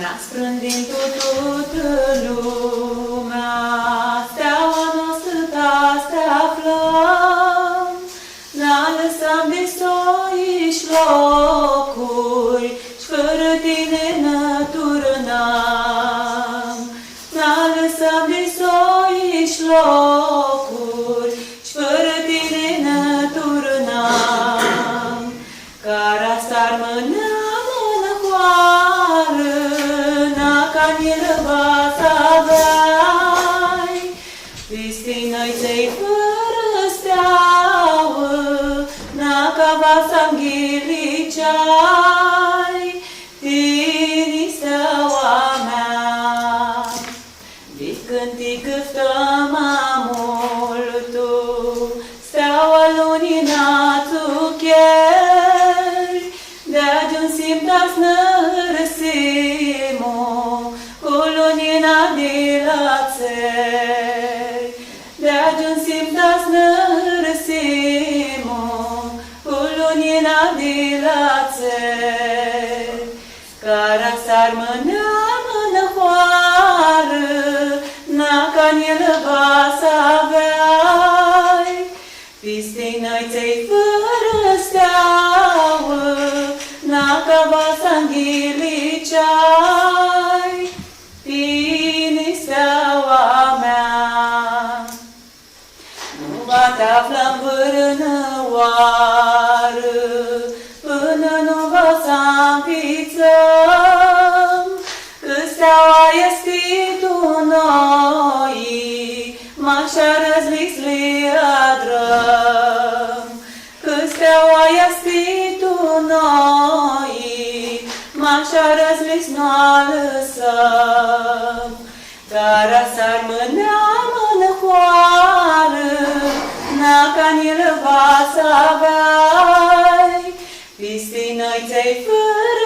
N-asprândin toată lumea, steaua noastră ta te aflăm, n-a lăsat de soiși locuri, și fără tine n-turnăm. N-a lăsat de soiși locuri, și fără tine n-turnăm. Cara s-ar mânea mânăcoară, n-a va să aveai, Cristina-i ței fără steaua, n-a va să înghiliceai, tini steaua mea. Dit cântic câftăm amul tu, steaua lunina tu cheri, de-ajuns simtas nărăsimo, cu lunina de la țeri. De-ajuns simtas nărăsimo, cu lunina de la țeri. Cara s-ar mânea mânăcoară, n-a va să aveai, Cristina-i ței fără steaua, n-a va să înghiliceai, tine steaua mea. Nu va te afla în vârnăoară, până nu va să împițăm, că steaua este tu noi, m-așa răzlis li adrăm. Că steaua este tu noi, m-așa răzlis nu-a lăsăm. Cara s-ar mânea mânăcoară, n-a va să aveai, Cristina-i ței fără